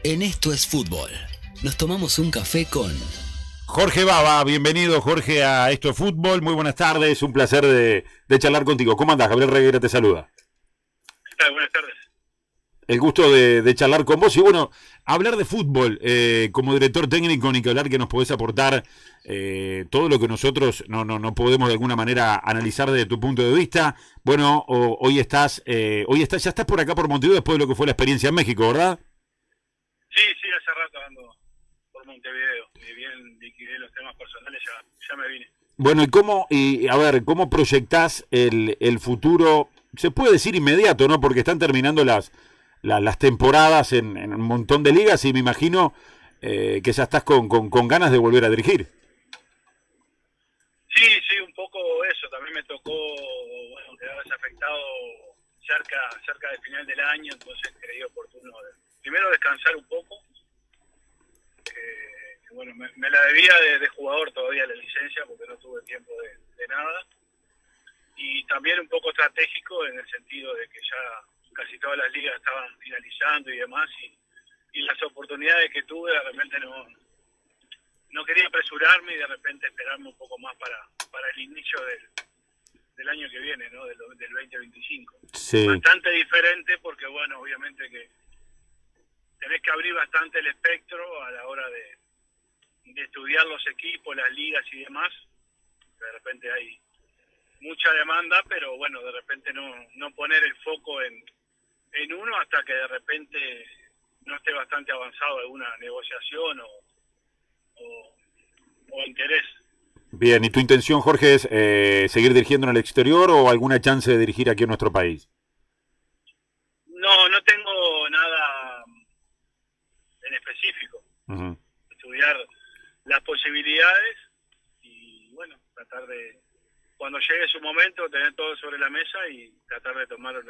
En Esto es Fútbol, nos tomamos un café con Jorge Baba. Bienvenido, Jorge, a Esto es Fútbol. Muy buenas tardes, un placer de charlar contigo. ¿Cómo andás? Gabriel Reguera te saluda. ¿Qué tal? Buenas tardes. El gusto de charlar con vos y bueno, hablar de fútbol como director técnico, ni que hablar que nos podés aportar todo lo que nosotros no podemos de alguna manera analizar desde tu punto de vista. Bueno, hoy ya estás por acá por Montevideo después de lo que fue la experiencia en México, ¿verdad? Sí, hace rato ando por Montevideo. Y bien liquidé los temas personales, ya me vine. Bueno, ¿cómo proyectás el futuro? Se puede decir inmediato, ¿no? Porque están terminando las temporadas en un montón de ligas y me imagino que ya estás con ganas de volver a dirigir. Sí, un poco eso. También me tocó, bueno, quedar desafectado cerca del final del año, entonces creí oportuno primero descansar un poco. Bueno, me la debía de jugador todavía la licencia porque no tuve tiempo de nada. Y también un poco estratégico en el sentido de que ya casi todas las ligas estaban finalizando y demás, y las oportunidades que tuve de repente no quería apresurarme y de repente esperarme un poco más para el inicio del año que viene, ¿no? Del 2025. Sí. Bastante diferente porque, bueno, obviamente que tenés que abrir bastante el espectro a la hora de estudiar los equipos, las ligas y demás. De repente hay mucha demanda, pero bueno, de repente no poner el foco en uno hasta que de repente no esté bastante avanzado alguna negociación o interés. Bien, ¿y tu intención, Jorge, es seguir dirigiendo en el exterior o alguna chance de dirigir aquí en nuestro país? No tengo nada en específico. Uh-huh. Estudiar las posibilidades y bueno, tratar de, cuando llegue su momento, tener todo sobre la mesa y tratar de tomar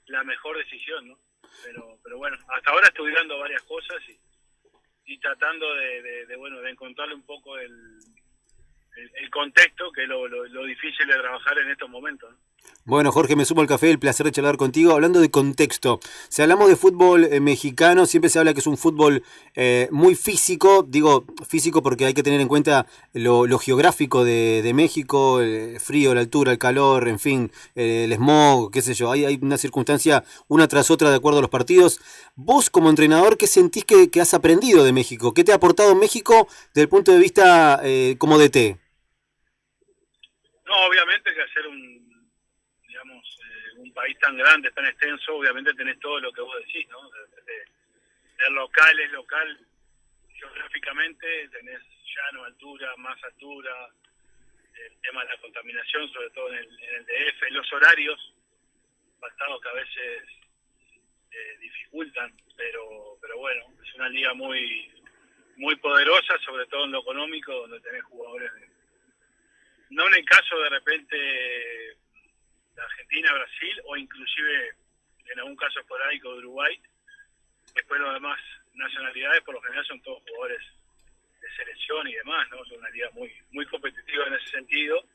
la mejor decisión, ¿no? Pero bueno, hasta ahora estudiando varias cosas y tratando de encontrarle un poco el contexto, que es lo difícil de trabajar en estos momentos, ¿no? Bueno, Jorge, me sumo al café, el placer de charlar contigo. Hablando de contexto, si hablamos de fútbol mexicano, siempre se habla que es un fútbol muy físico. Digo físico porque hay que tener en cuenta lo geográfico de México, el frío, la altura, el calor, en fin, el smog, qué sé yo. Hay una circunstancia una tras otra de acuerdo a los partidos. Vos, como entrenador, ¿qué sentís que has aprendido de México? ¿Qué te ha aportado México desde el punto de vista como DT? No, obviamente que hacer un país tan grande, tan extenso, obviamente tenés todo lo que vos decís, ¿no? El local es local geográficamente, tenés llano, altura, más altura, el tema de la contaminación, sobre todo en el DF, los horarios, pactados que a veces dificultan, pero bueno, es una liga muy poderosa, sobre todo en lo económico, donde tenés jugadores no en el caso de repente de Argentina, Brasil o inclusive en algún caso esporádico de Uruguay. Después los demás nacionalidades por lo general son todos jugadores de selección y demás, ¿no? Es una liga muy competitiva en ese sentido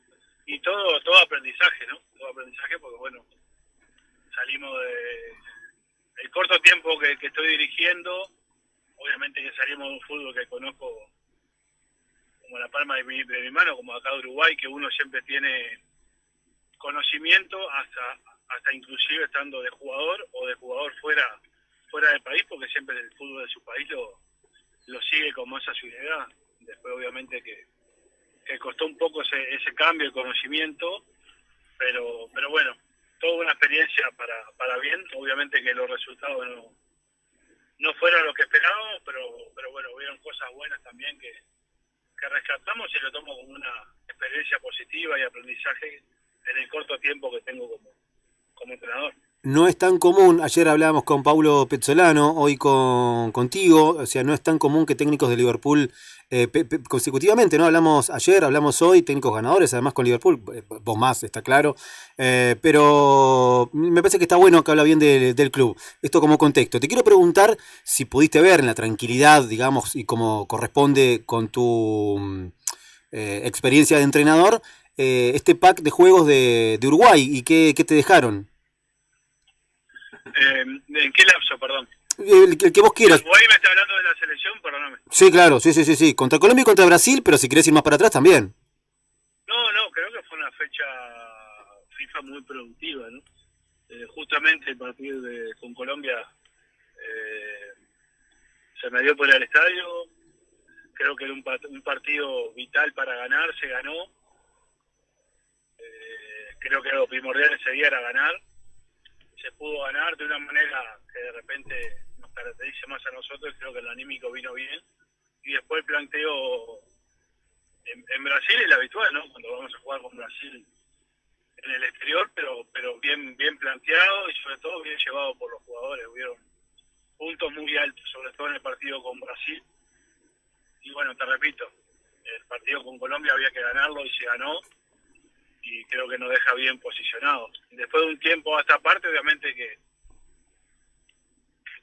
y todo aprendizaje, ¿no? Todo aprendizaje porque bueno, salimos el corto tiempo que estoy dirigiendo, obviamente que salimos de un fútbol que conozco como la palma de mi mano, como acá de Uruguay, que uno siempre tiene conocimiento hasta inclusive estando de jugador o de jugador fuera del país, porque siempre el fútbol de su país lo sigue con más asiduidad. Después obviamente que costó un poco ese cambio de conocimiento, pero bueno, toda una experiencia para bien. Obviamente que los resultados no fueron lo que esperábamos, pero bueno, hubieron cosas buenas también que rescatamos y lo tomo como una experiencia positiva y aprendizaje en el corto tiempo que tengo como entrenador. No es tan común, ayer hablábamos con Paulo Pezzolano, hoy contigo, o sea, no es tan común que técnicos de Liverpool consecutivamente, ¿no? Hablamos ayer, hablamos hoy, técnicos ganadores, además con Liverpool, vos más, está claro, pero me parece que está bueno que habla bien del club. Esto como contexto. Te quiero preguntar si pudiste ver en la tranquilidad, digamos, y como corresponde con tu experiencia de entrenador, este pack de juegos de Uruguay y qué te dejaron. ¿En qué lapso, perdón? El que vos quieras. Uruguay me está hablando de la selección, perdóname. Sí, claro, sí. Contra Colombia y contra Brasil, pero si querés ir más para atrás también. No, creo que fue una fecha FIFA muy productiva, ¿no? Justamente el partido con Colombia se me dio por ir al estadio. Creo que era un partido vital para ganar, se ganó. Creo que lo primordial ese día era ganar. Se pudo ganar de una manera que de repente nos caracteriza más a nosotros. Creo que el anímico vino bien. Y después el planteo en Brasil es lo habitual, ¿no? Cuando vamos a jugar con Brasil en el exterior, pero bien planteado y sobre todo bien llevado por los jugadores. Hubieron puntos muy altos, sobre todo en el partido con Brasil. Y bueno, te repito, el partido con Colombia había que ganarlo y se ganó. Y creo que nos deja bien posicionados. Después de un tiempo a esta parte, obviamente que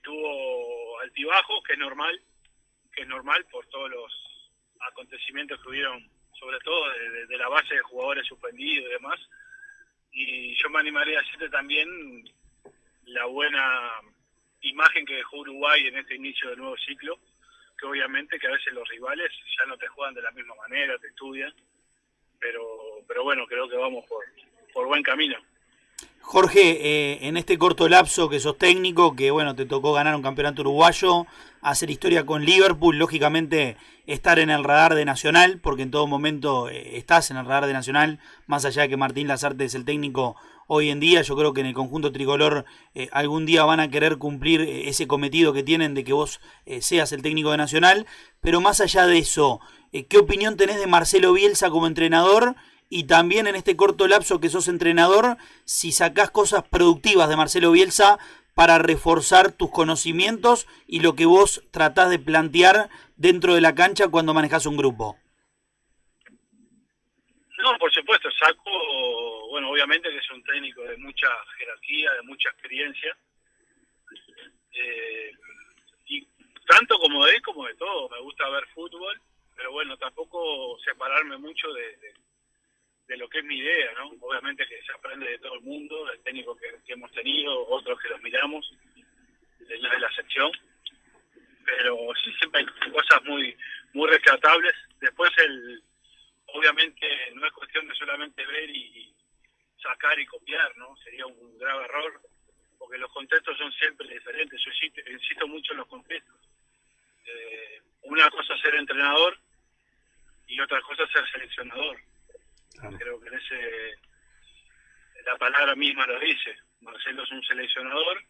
tuvo altibajos, que es normal por todos los acontecimientos que hubieron, sobre todo de la base de jugadores suspendidos y demás. Y yo me animaría a decirte también la buena imagen que dejó Uruguay en este inicio del nuevo ciclo, que obviamente que a veces los rivales ya no te juegan de la misma manera, te estudian. Pero bueno, creo que vamos por buen camino. Jorge, en este corto lapso que sos técnico, que bueno, te tocó ganar un campeonato uruguayo, hacer historia con Liverpool, lógicamente estar en el radar de Nacional, porque en todo momento estás en el radar de Nacional, más allá de que Martín Lazarte es el técnico hoy en día, yo creo que en el conjunto tricolor algún día van a querer cumplir ese cometido que tienen de que vos seas el técnico de Nacional, pero más allá de eso, ¿qué opinión tenés de Marcelo Bielsa como entrenador? Y también en este corto lapso que sos entrenador, si sacás cosas productivas de Marcelo Bielsa para reforzar tus conocimientos y lo que vos tratás de plantear dentro de la cancha cuando manejás un grupo. No, por supuesto, saco, bueno, obviamente que es un técnico de mucha jerarquía, de mucha experiencia, y tanto como de él como de todo. Me gusta ver fútbol, pero bueno, tampoco separarme mucho de lo que es mi idea, ¿no? Obviamente que se aprende de todo el mundo, el técnico que hemos tenido, otros que los miramos, de la sección, pero sí siempre hay cosas muy rescatables. Después obviamente no es cuestión de solamente ver y sacar y copiar, ¿no? Sería un grave error, porque los contextos son siempre diferentes. Yo insisto mucho en los contextos. Una cosa es ser entrenador y otra cosa es ser seleccionador. Creo que la palabra misma lo dice. Marcelo es un seleccionador,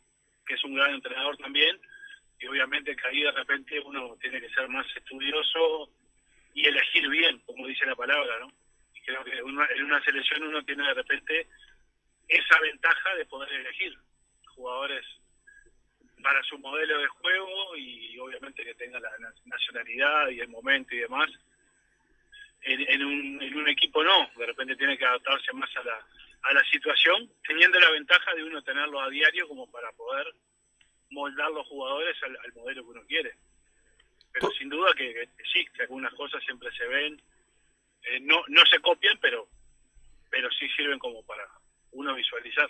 que es un gran entrenador también, y obviamente que ahí de repente uno tiene que ser más estudioso y elegir bien, como dice la palabra, ¿no? Y creo que en una selección uno tiene de repente esa ventaja de poder elegir jugadores para su modelo de juego y obviamente que tenga la nacionalidad y el momento y demás. En un equipo no, de repente tiene que adaptarse más a la situación, teniendo la ventaja de uno tenerlo a diario como para poder moldar los jugadores al modelo que uno quiere. Pero sin duda que sí, que algunas cosas siempre se ven, no se copian, pero sí sirven como para uno visualizar.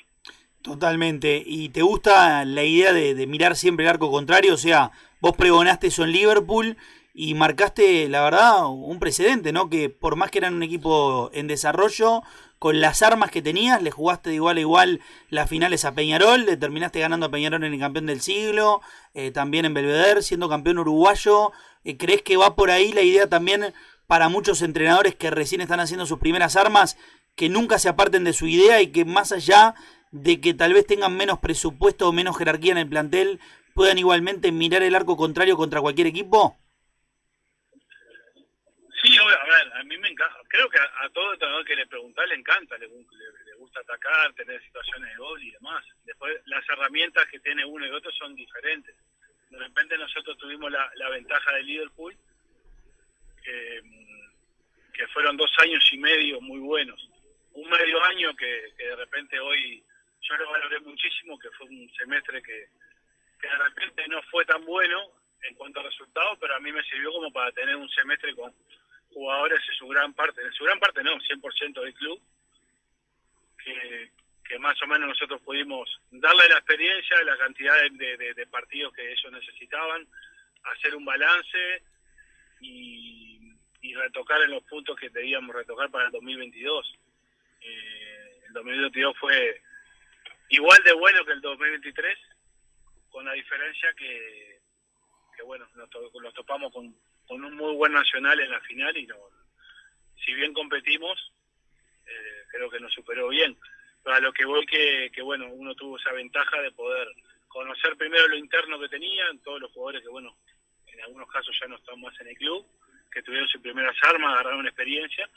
Totalmente. ¿Y te gusta la idea de mirar siempre el arco contrario? O sea, vos pregonaste eso en Liverpool y marcaste, la verdad, un precedente, ¿no? Que por más que eran un equipo en desarrollo, con las armas que tenías, le jugaste de igual a igual las finales a Peñarol, le terminaste ganando a Peñarol en el campeón del siglo, también en Belvedere, siendo campeón uruguayo. ¿Crees que va por ahí la idea también para muchos entrenadores que recién están haciendo sus primeras armas, que nunca se aparten de su idea y que más allá de que tal vez tengan menos presupuesto o menos jerarquía en el plantel, puedan igualmente mirar el arco contrario contra cualquier equipo? Sí, a ver, a mí me encanta. Creo que a todo entrenador que le preguntás le encanta, le gusta atacar, tener situaciones de gol y demás. Después, las herramientas que tiene uno y otro son diferentes. De repente nosotros tuvimos la ventaja de Liverpool, que fueron 2 años y medio muy buenos. Un medio año que de repente hoy yo lo valoré muchísimo, que fue un semestre que de repente no fue tan bueno en cuanto a resultados, pero a mí me sirvió como para tener un semestre con jugadores en su gran parte no, 100% del club, que que más o menos nosotros pudimos darle la experiencia, la cantidad de partidos que ellos necesitaban, hacer un balance y retocar en los puntos que debíamos retocar para el 2022. El 2022 fue igual de bueno que el 2023, con la diferencia que bueno, nos topamos con un muy buen Nacional en la final y si bien competimos, creo que nos superó bien. Pero a lo que voy que bueno, uno tuvo esa ventaja de poder conocer primero lo interno que tenían, todos los jugadores que bueno, en algunos casos ya no están más en el club, que tuvieron sus primeras armas, agarraron experiencia,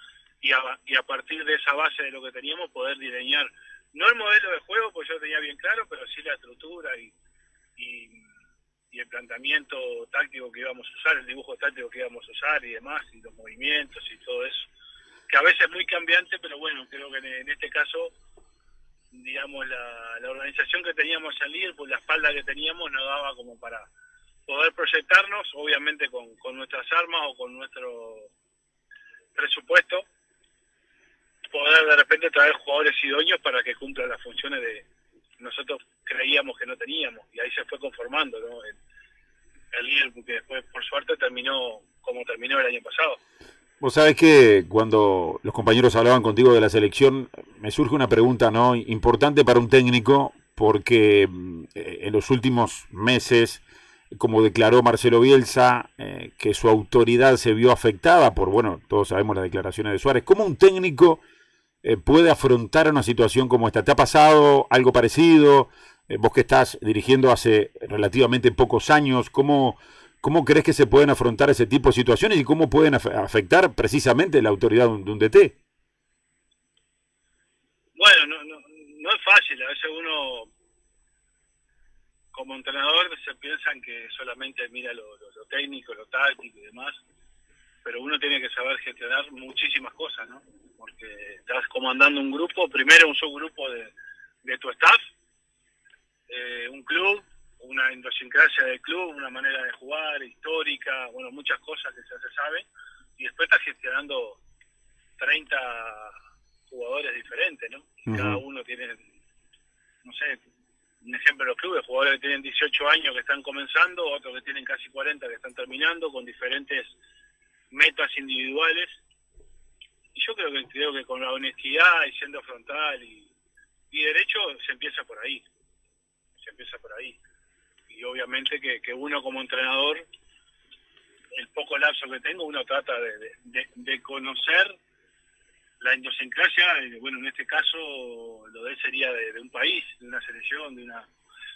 y a partir de esa base de lo que teníamos poder diseñar, no el modelo de juego, pues yo lo tenía bien claro, pero sí la estructura y el planteamiento táctico que íbamos a usar, el dibujo táctico que íbamos a usar y demás, y los movimientos y todo eso, que a veces es muy cambiante, pero bueno, creo que en este caso, digamos, la organización que teníamos en Liverpool, la espalda que teníamos, nos daba como para poder proyectarnos, obviamente con nuestras armas o con nuestro presupuesto, poder de repente traer jugadores idóneos para que cumplan las funciones de nosotros creíamos que no teníamos, y ahí se fue conformando, ¿no? El Liverpool, que después por suerte terminó como terminó el año pasado. Vos sabés que cuando los compañeros hablaban contigo de la selección, me surge una pregunta, ¿no?, importante para un técnico, porque en los últimos meses, como declaró Marcelo Bielsa, que su autoridad se vio afectada por, bueno, todos sabemos las declaraciones de Suárez. ¿Cómo un técnico puede afrontar una situación como esta? ¿Te ha pasado algo parecido? Vos que estás dirigiendo hace relativamente pocos años, ¿cómo crees que se pueden afrontar ese tipo de situaciones y cómo pueden afectar precisamente la autoridad de un DT? Bueno, no es fácil. A veces uno, como entrenador, se piensa en que solamente mira lo técnico, lo táctico y demás, pero uno tiene que saber gestionar muchísimas cosas, ¿no? Porque estás comandando un grupo, primero un subgrupo de tu staff, un club, una idiosincrasia del club, una manera de jugar histórica, bueno, muchas cosas que ya se saben, y después estás gestionando 30 jugadores diferentes, ¿no? Y cada uno tiene, no sé, un ejemplo de los clubes, jugadores que tienen 18 años que están comenzando, otros que tienen casi 40 que están terminando, con diferentes metas individuales. Y yo creo que con la honestidad y siendo frontal y derecho se empieza por ahí. Y obviamente que uno como entrenador, el poco lapso que tengo, uno trata de conocer la idiosincrasia, bueno, en este caso lo de él sería de un país, de una selección, de una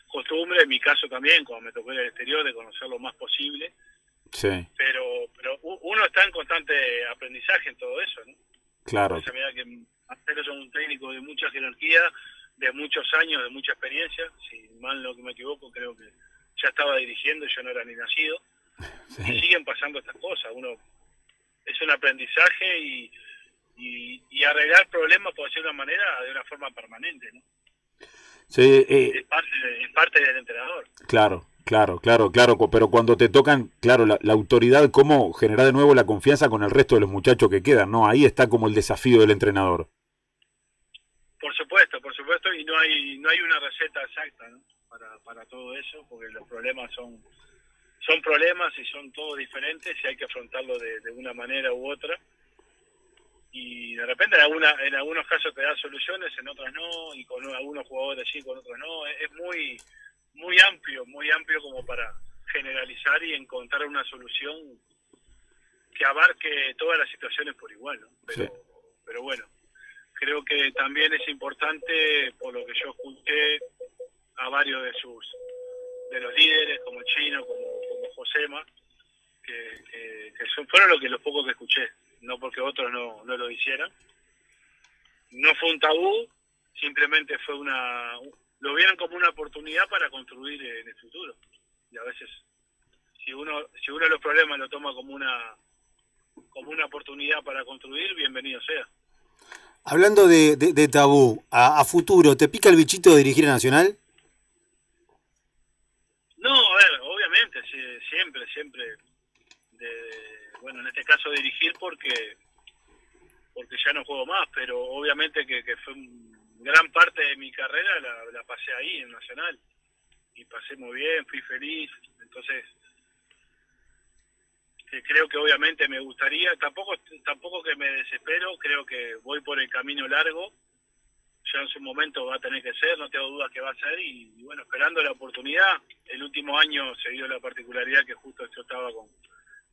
costumbre, en mi caso también, cuando me tocó ir al exterior, de conocer lo más posible. Sí. Pero uno está en constante aprendizaje en todo eso, ¿no? Claro. O sea, mira que Marcelo es un técnico de mucha jerarquía, de muchos años, de mucha experiencia. Si mal no me equivoco, creo que ya estaba dirigiendo y yo no era ni nacido. Sí. Y siguen pasando estas cosas. Es un aprendizaje y arreglar problemas, por decirlo de una manera, de una forma permanente, ¿no? Sí, es parte del entrenador. Claro, pero cuando te tocan, claro, la autoridad, ¿cómo generar de nuevo la confianza con el resto de los muchachos que quedan? ¿No? Ahí está como el desafío del entrenador. Por supuesto, y no hay una receta exacta, ¿no? para todo eso, porque los problemas son problemas y son todos diferentes y hay que afrontarlo de una manera u otra. Y de repente en algunos casos te da soluciones, en otros no, y con algunos jugadores sí, con otros no. Es muy amplio como para generalizar y encontrar una solución que abarque todas las situaciones por igual, ¿no? Pero bueno, creo que también es importante, por lo que yo escuché a varios de los líderes, como Chino, como Josema, que fueron los pocos que escuché, no porque otros no lo hicieran. No fue un tabú, simplemente fue lo vieron como una oportunidad para construir en el futuro. Y a veces, si uno los problemas lo toma como una oportunidad para construir, bienvenido sea. Hablando de tabú, a futuro, ¿te pica el bichito de dirigir a Nacional? No, a ver, obviamente, siempre. Bueno, en este caso dirigir porque ya no juego más, pero obviamente que fue un gran parte de mi carrera la pasé ahí en Nacional y pasé muy bien, fui feliz, entonces creo que obviamente me gustaría, tampoco que me desespero, creo que voy por el camino largo, ya en su momento va a tener que ser, no tengo dudas que va a ser, y bueno, esperando la oportunidad. El último año se dio la particularidad que justo yo estaba con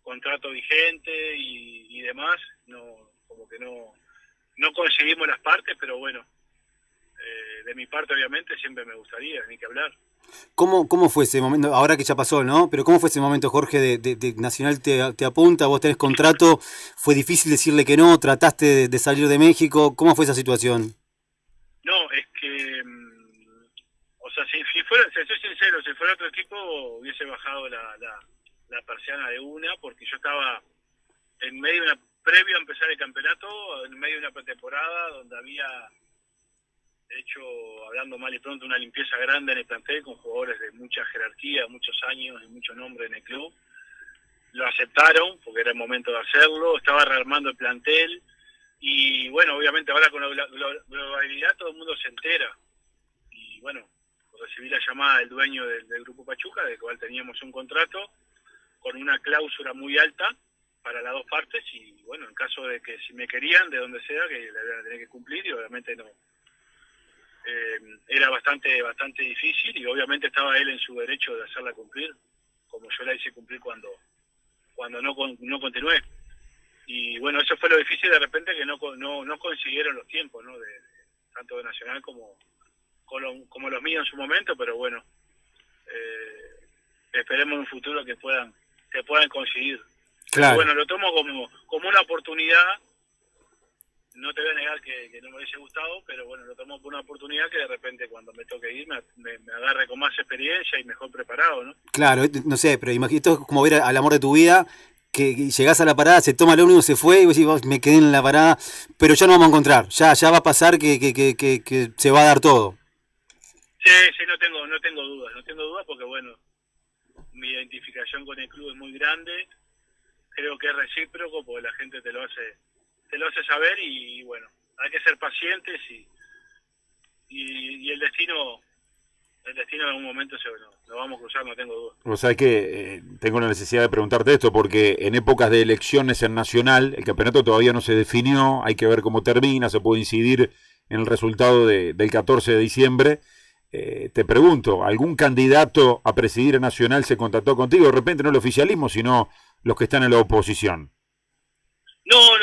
contrato vigente y demás, como que no conseguimos las partes, pero bueno, de mi parte obviamente siempre me gustaría, ni que hablar. ¿Cómo fue ese momento? Ahora que ya pasó, ¿no? Pero ¿cómo fue ese momento, Jorge, de Nacional te apunta, vos tenés contrato, fue difícil decirle que no, trataste de salir de México, ¿cómo fue esa situación? No, es que, o sea, si fuera, si soy sincero, si fuera otro equipo hubiese bajado la persiana de una, porque yo estaba en medio de previo a empezar el campeonato, en medio de una pretemporada donde había hecho, hablando mal y pronto, una limpieza grande en el plantel con jugadores de mucha jerarquía, muchos años y mucho nombre en el club. Lo aceptaron porque era el momento de hacerlo, estaba rearmando el plantel y bueno, obviamente ahora con la globalidad todo el mundo se entera y bueno, recibí la llamada del dueño del Grupo Pachuca, del cual teníamos un contrato con una cláusula muy alta para las dos partes y bueno, en caso de que si me querían, de donde sea, que la iban a tener que cumplir y obviamente no. Era bastante difícil y obviamente estaba él en su derecho de hacerla cumplir, como yo la hice cumplir cuando no continué. Y bueno, eso fue lo difícil de repente, que no consiguieron los tiempos, ¿no? Tanto de Nacional como los míos en su momento, pero bueno, esperemos en un futuro que puedan conseguir. Claro. Pero bueno, lo tomo como una oportunidad. No te voy a negar que no me hubiese gustado, pero bueno, lo tomo por una oportunidad que de repente cuando me toque ir me agarre con más experiencia y mejor preparado, ¿no? Claro, no sé, pero imagínate, esto es como ver al amor de tu vida, que llegás a la parada, se toma el ómnibus, se fue, y vos decís, "Vos, me quedé en la parada, pero ya no vamos a encontrar, ya va a pasar que se va a dar todo". Sí, no tengo dudas porque bueno, mi identificación con el club es muy grande, creo que es recíproco porque la gente te lo hace saber y bueno, hay que ser pacientes y el destino en algún momento lo vamos a cruzar, no tengo duda. O sea que tengo la necesidad de preguntarte esto porque en épocas de elecciones en Nacional el campeonato todavía no se definió, hay que ver cómo termina, se puede incidir en el resultado del 14 de diciembre. Te pregunto, ¿algún candidato a presidir a Nacional se contactó contigo? De repente no el oficialismo, sino los que están en la oposición. No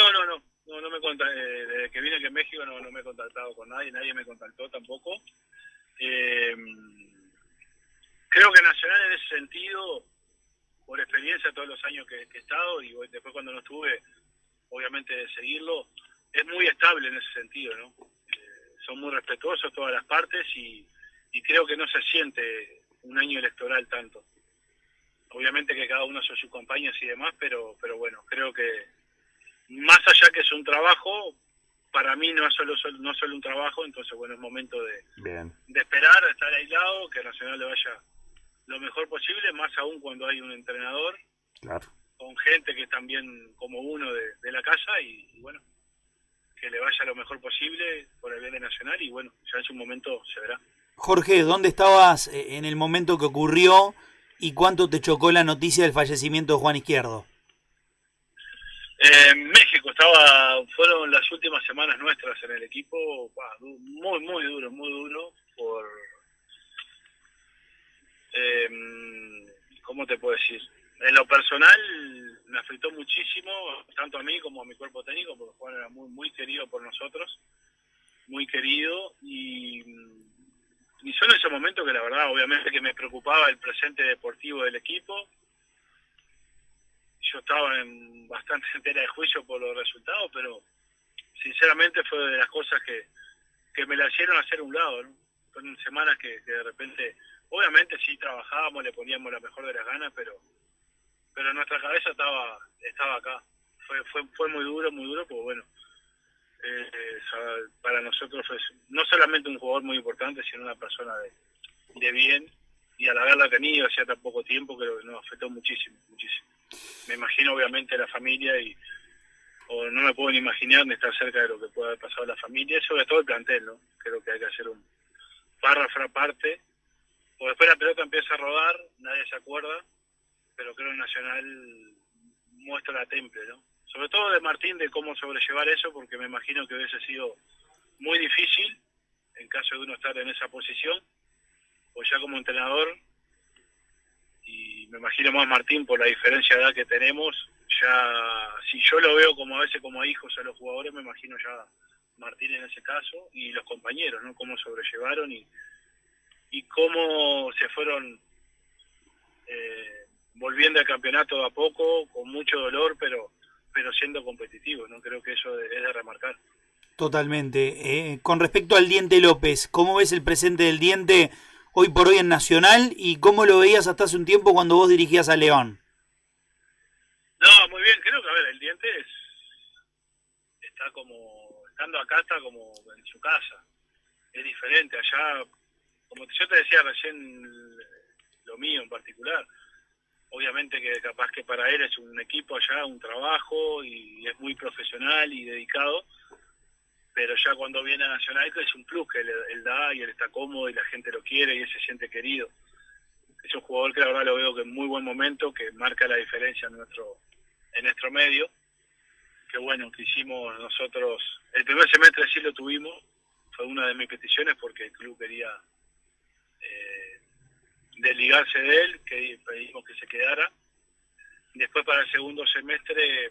me desde que vine aquí en México no me he contactado con nadie me contactó tampoco. Creo que Nacional en ese sentido, por experiencia todos los años que he estado y después cuando no estuve, obviamente de seguirlo, es muy estable en ese sentido, ¿no? Son muy respetuosos todas las partes y creo que no se siente un año electoral tanto. Obviamente que cada uno son sus compañías y demás, pero bueno, creo que más allá que es un trabajo, para mí no es solo un trabajo, entonces bueno, es momento de esperar, de estar aislado, que a Nacional le vaya lo mejor posible, más aún cuando hay un entrenador, claro, con gente que es también como uno de la casa y bueno, que le vaya lo mejor posible por el bien de Nacional y bueno, ya en su momento se verá. Jorge, ¿dónde estabas en el momento que ocurrió y cuánto te chocó la noticia del fallecimiento de Juan Izquierdo? En México fueron las últimas semanas nuestras en el equipo, muy duro por, ¿cómo te puedo decir? En lo personal me afectó muchísimo, tanto a mí como a mi cuerpo técnico, porque Juan era muy querido por nosotros, muy querido y son esos momentos que la verdad obviamente que me preocupaba el presente deportivo del equipo. Yo estaba en bastante entera de juicio por los resultados, pero sinceramente fue de las cosas que me la hicieron hacer un lado, ¿no? Fueron semanas que de repente, obviamente sí trabajábamos, le poníamos la mejor de las ganas, pero nuestra cabeza estaba acá. Fue muy duro, porque bueno, para nosotros fue no solamente un jugador muy importante, sino una persona de bien, y al haberla tenido hacía tan poco tiempo, creo que nos afectó muchísimo. Me imagino obviamente la familia o no me puedo ni imaginar ni estar cerca de lo que puede haber pasado a la familia, y sobre todo el plantel, ¿no? creo que hay que hacer un párrafo aparte, o después la pelota empieza a rodar, nadie se acuerda, pero creo que Nacional muestra la temple, ¿no? Sobre todo de Martín, de cómo sobrellevar eso, porque me imagino que hubiese sido muy difícil en caso de uno estar en esa posición, o ya como entrenador, y me imagino más Martín por la diferencia de edad que tenemos, ya si yo lo veo como a veces como hijos a los jugadores, me imagino ya Martín en ese caso, y los compañeros, ¿no? Cómo sobrellevaron y cómo se fueron volviendo al campeonato a poco, con mucho dolor, pero siendo competitivos, ¿no? Creo que eso es de remarcar. Totalmente. Con respecto al Diente López, ¿cómo ves el presente del Diente hoy por hoy en Nacional y cómo lo veías hasta hace un tiempo cuando vos dirigías a León? No, muy bien, creo que, a ver, el Diente está como, estando acá, está como en su casa, es diferente, allá, como yo te decía recién, lo mío en particular, obviamente que capaz que para él es un equipo allá, un trabajo, y es muy profesional y dedicado, pero ya cuando viene a Nacional es un plus que él da y él está cómodo y la gente lo quiere y él se siente querido. Es un jugador que la verdad lo veo que en muy buen momento, que marca la diferencia en nuestro medio, que bueno, que hicimos nosotros, el primer semestre sí lo tuvimos, fue una de mis peticiones porque el club quería desligarse de él, que pedimos que se quedara. Después para el segundo semestre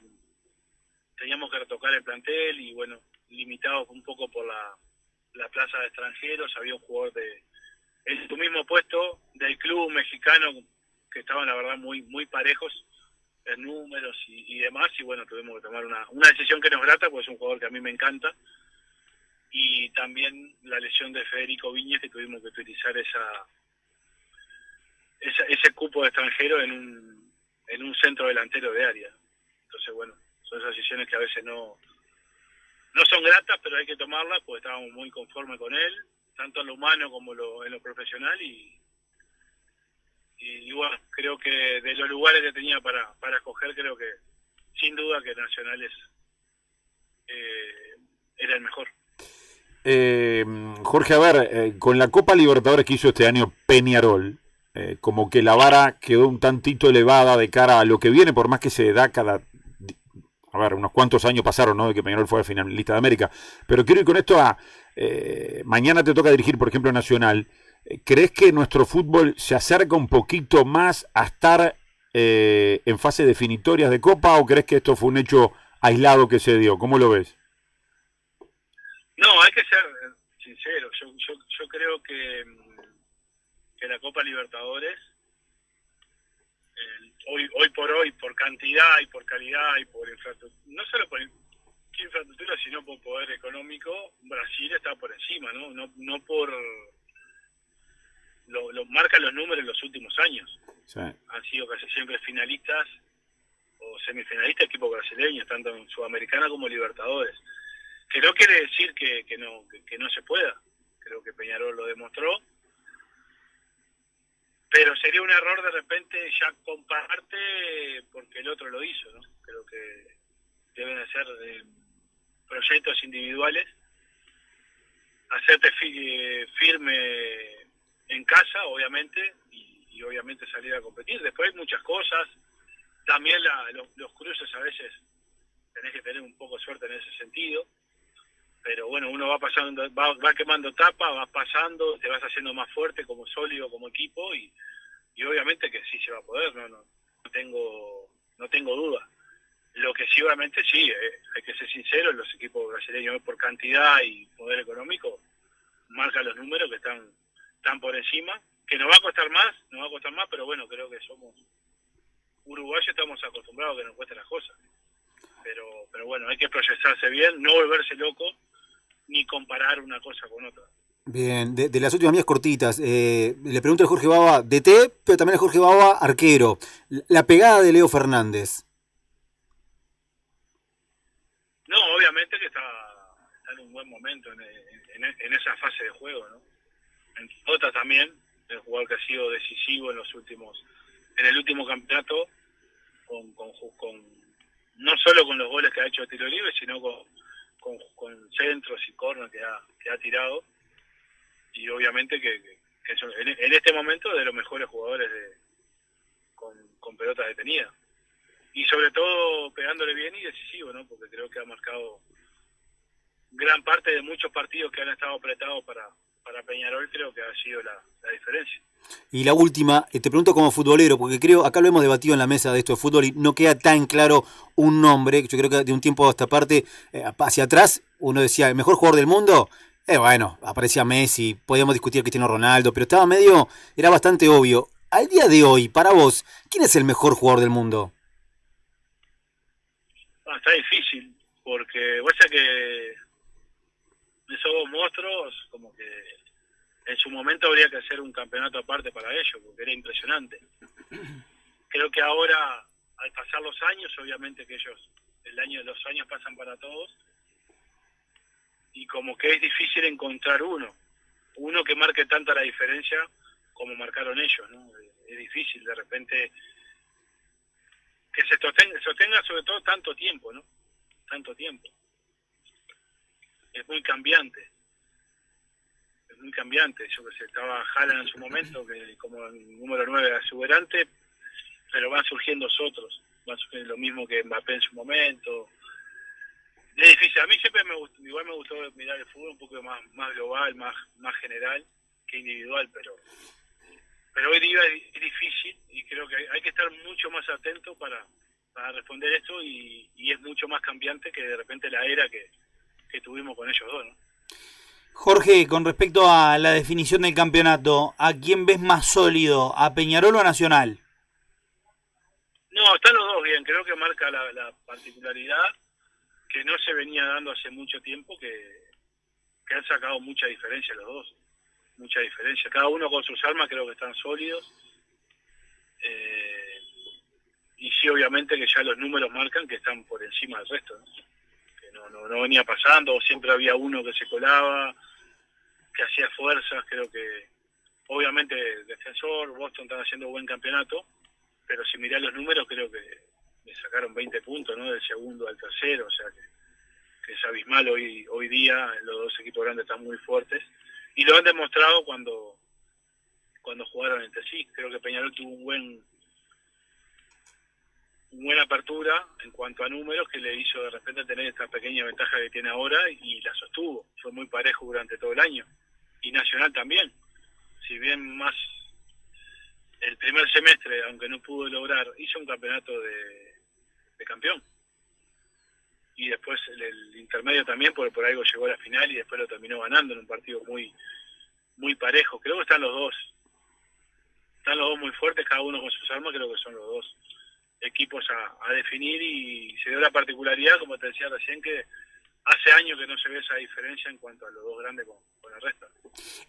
teníamos que retocar el plantel y bueno, limitados un poco por la plaza de extranjeros, había un jugador en su mismo puesto del club mexicano que estaban la verdad muy muy parejos en números y demás, y bueno, tuvimos que tomar una decisión que nos grata, porque es un jugador que a mí me encanta, y también la lesión de Federico Viñez, que tuvimos que utilizar ese cupo de extranjero en un centro delantero de área. Entonces bueno, son esas decisiones que a veces no son gratas, pero hay que tomarlas porque estábamos muy conformes con él, tanto en lo humano como en lo profesional, y bueno, creo que de los lugares que tenía para escoger, creo que sin duda que Nacional era el mejor. Jorge, a ver, con la Copa Libertadores que hizo este año Peñarol, como que la vara quedó un tantito elevada de cara a lo que viene, por más que se da a ver, unos cuantos años pasaron, ¿no?, de que Peñarol fue finalista de América, pero quiero ir con esto mañana te toca dirigir, por ejemplo, Nacional. ¿Crees que nuestro fútbol se acerca un poquito más a estar en fase definitorias de Copa, o crees que esto fue un hecho aislado que se dio? ¿Cómo lo ves? No, hay que ser sincero. Yo creo que la Copa Libertadores, hoy por hoy, por cantidad y por calidad y por infraestructura, no solo por infraestructura, sino por poder económico, Brasil está por encima, ¿no? No por... Lo marcan los números en los últimos años. Sí. Han sido casi siempre finalistas o semifinalistas equipos brasileños, tanto en Sudamericana como Libertadores. Que no quiere decir que no se pueda. Creo que Peñarol lo demostró. Pero sería un error de repente ya compararte porque el otro lo hizo, ¿no? Creo que deben de ser proyectos individuales. Hacerte firme en casa, obviamente, y obviamente salir a competir. Después hay muchas cosas. También los cruces a veces tenés que tener un poco de suerte en ese sentido. Pero bueno, uno va pasando, va quemando etapas, vas pasando, te vas haciendo más fuerte como sólido, como equipo, y obviamente que sí se va a poder, no tengo duda. Lo que sí, obviamente sí, hay que ser sincero, los equipos brasileños por cantidad y poder económico marcan los números que están por encima, que nos va a costar más, pero bueno, creo que somos uruguayos, estamos acostumbrados a que nos cuesten las cosas. Pero bueno, hay que proyectarse bien, no volverse loco, ni comparar una cosa con otra. Bien, de las últimas mías cortitas, le pregunto a Jorge Baba DT, pero también a Jorge Baba arquero. La pegada de Leo Fernández. No, obviamente que está en un buen momento en esa fase de juego, ¿no? En otra también, el jugador que ha sido decisivo en el último campeonato, con no solo con los goles que ha hecho de tiro libre, sino con centros y corners que ha tirado. y obviamente que son en este momento de los mejores jugadores con pelota detenida. Y sobre todo pegándole bien y decisivo, ¿no? Porque creo que ha marcado gran parte de muchos partidos que han estado apretados para Peñarol, creo que ha sido la diferencia. Y la última, te pregunto como futbolero, porque creo, acá lo hemos debatido en la mesa de esto de fútbol y no queda tan claro un nombre. Yo creo que de un tiempo a esta parte, hacia atrás, uno decía, ¿el mejor jugador del mundo? Bueno, aparecía Messi, podíamos discutir Cristiano Ronaldo, pero era bastante obvio. Al día de hoy, para vos, ¿quién es el mejor jugador del mundo? Está difícil, porque vos sabés que esos dos monstruos, como que en su momento habría que hacer un campeonato aparte para ellos, porque era impresionante. Creo que ahora, al pasar los años, obviamente que los años pasan para todos, y como que es difícil encontrar uno que marque tanta la diferencia como marcaron ellos, ¿no? Es difícil de repente que se sostenga sobre todo tanto tiempo, ¿no? Tanto tiempo. Es muy cambiante. Yo que sé, estaba Haaland en su momento, que como el número 9 exuberante, pero van surgiendo otros. Van surgiendo lo mismo que Mbappé en su momento. Es difícil. A mí siempre me gustó mirar el fútbol un poco más global, más general que individual, pero hoy día es difícil y creo que hay que estar mucho más atento para responder esto y es mucho más cambiante que de repente la era que tuvimos con ellos dos, ¿no? Jorge, con respecto a la definición del campeonato, ¿a quién ves más sólido? ¿A Peñarol o a Nacional? No, están los dos bien. Creo que marca la particularidad que no se venía dando hace mucho tiempo, que han sacado mucha diferencia los dos. Mucha diferencia. Cada uno con sus armas creo que están sólidos. Y sí, obviamente que ya los números marcan que están por encima del resto, ¿no? Que no venía pasando, o siempre había uno que se colaba, que hacía fuerzas. Creo que obviamente Defensor, Boston están haciendo buen campeonato, pero si mirás los números creo que le sacaron 20 puntos, ¿no? Del segundo al tercero, o sea que es abismal hoy día. Los dos equipos grandes están muy fuertes y lo han demostrado cuando jugaron entre sí. Creo que Peñarol tuvo una buena apertura en cuanto a números, que le hizo de repente tener esta pequeña ventaja que tiene ahora, y la sostuvo. Fue muy parejo durante todo el año. Y Nacional también. Si bien más el primer semestre, aunque no pudo lograr, hizo un campeonato de campeón. Y después el intermedio también, porque por algo llegó a la final y después lo terminó ganando en un partido muy, muy parejo. Creo que están los dos muy fuertes, cada uno con sus armas. Creo que son los dos equipos a definir, y se dio la particularidad, como te decía recién, que hace años que no se ve esa diferencia en cuanto a los dos grandes con el resto.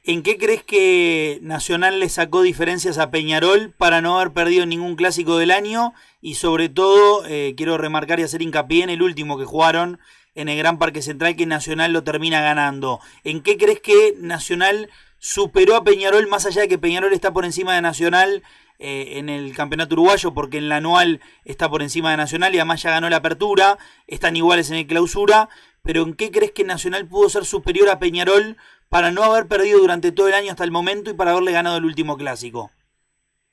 ¿En qué crees que Nacional le sacó diferencias a Peñarol para no haber perdido ningún clásico del año? Y sobre todo, quiero remarcar y hacer hincapié en el último que jugaron en el Gran Parque Central, que Nacional lo termina ganando. ¿En qué crees que Nacional superó a Peñarol, más allá de que Peñarol está por encima de Nacional en el campeonato uruguayo, porque en la anual está por encima de Nacional y además ya ganó la apertura, están iguales en el clausura, pero ¿en qué crees que Nacional pudo ser superior a Peñarol para no haber perdido durante todo el año hasta el momento y para haberle ganado el último clásico?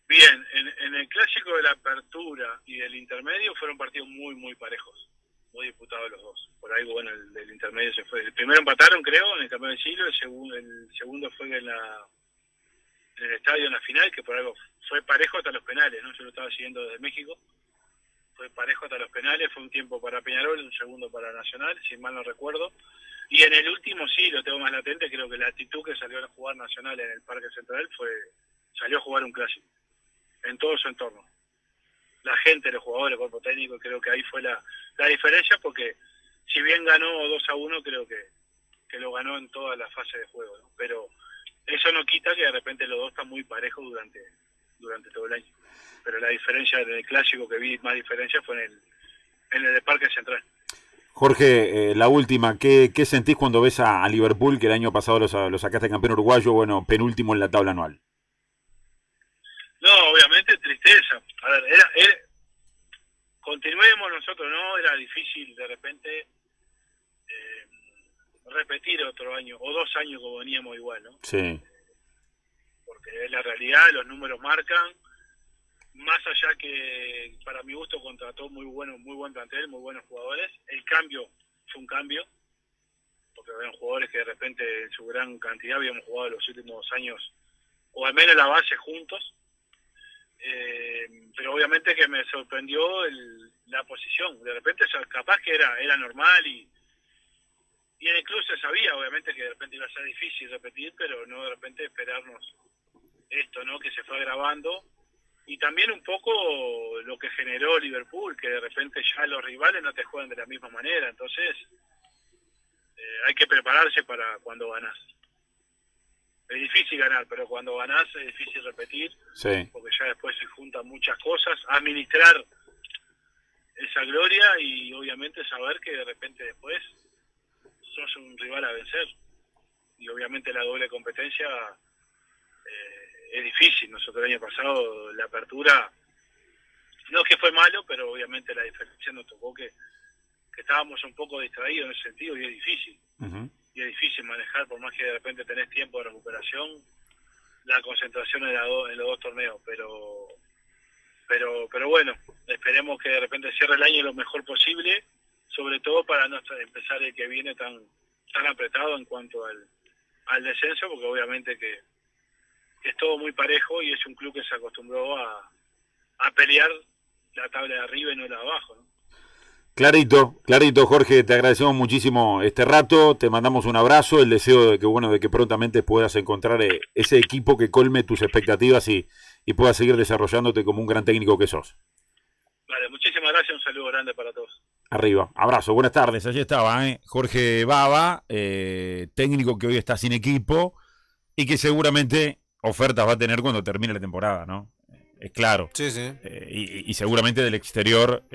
Bien, en el clásico de la apertura y del intermedio fueron partidos muy, muy parejos, muy disputados los dos. Por ahí, bueno, el del intermedio se fue. El primero empataron, creo, en el campeón del siglo, el segundo fue en el estadio, en la final, que por algo fue parejo hasta los penales, ¿no? Yo lo estaba siguiendo desde México. Fue parejo hasta los penales, fue un tiempo para Peñarol, un segundo para Nacional, si mal no recuerdo. Y en el último sí, lo tengo más latente, creo que la actitud que salió a jugar Nacional en el Parque Central salió a jugar un clásico, en todo su entorno. La gente, los jugadores, el cuerpo técnico, creo que ahí fue la diferencia, porque si bien ganó 2-1, creo que lo ganó en toda la fase de juego, ¿no? Pero eso no quita que de repente los dos están muy parejos durante todo el año. Pero la diferencia en el clásico que vi, más diferencia, fue en el Parque Central. Jorge, la última, ¿qué sentís cuando ves a Liverpool, que el año pasado lo sacaste campeón uruguayo, bueno, penúltimo en la tabla anual? No, obviamente tristeza. A ver, continuemos nosotros, ¿no? Era difícil de repente repetir otro año o 2 años como veníamos igual, ¿no? Sí. Porque es la realidad, los números marcan, más allá que para mi gusto contrató muy buen plantel, muy buenos jugadores. El cambio fue un cambio, porque habían jugadores que de repente en su gran cantidad habíamos jugado los últimos años, o al menos la base juntos. Pero obviamente que me sorprendió la posición. De repente capaz que era normal y en el club se sabía obviamente que de repente iba a ser difícil repetir, pero no de repente esperarnos esto, ¿no? Que se fue agravando. Y también un poco lo que generó Liverpool, que de repente ya los rivales no te juegan de la misma manera. Entonces hay que prepararse para cuando ganás. Es difícil ganar, pero cuando ganás es difícil repetir, Sí. porque ya después se juntan muchas cosas. Administrar esa gloria y obviamente saber que de repente después sos un rival a vencer. Y obviamente la doble competencia es difícil. Nosotros el año pasado la apertura, no es que fue malo, pero obviamente la diferencia nos tocó que estábamos un poco distraídos en ese sentido y es difícil. Ujú. Y es difícil manejar, por más que de repente tenés tiempo de recuperación, la concentración en los 2 torneos, pero bueno, esperemos que de repente cierre el año lo mejor posible, sobre todo para no empezar el que viene tan apretado en cuanto al descenso, porque obviamente que es todo muy parejo y es un club que se acostumbró a pelear la tabla de arriba y no la de abajo, ¿no? Clarito, Jorge, te agradecemos muchísimo este rato, te mandamos un abrazo, el deseo de que prontamente puedas encontrar ese equipo que colme tus expectativas y puedas seguir desarrollándote como un gran técnico que sos. Vale, muchísimas gracias, un saludo grande para todos. Arriba, abrazo, buenas tardes, allí estaba Jorge Baba, técnico que hoy está sin equipo y que seguramente ofertas va a tener cuando termine la temporada, ¿no? Es claro. Sí, sí. Y seguramente del exterior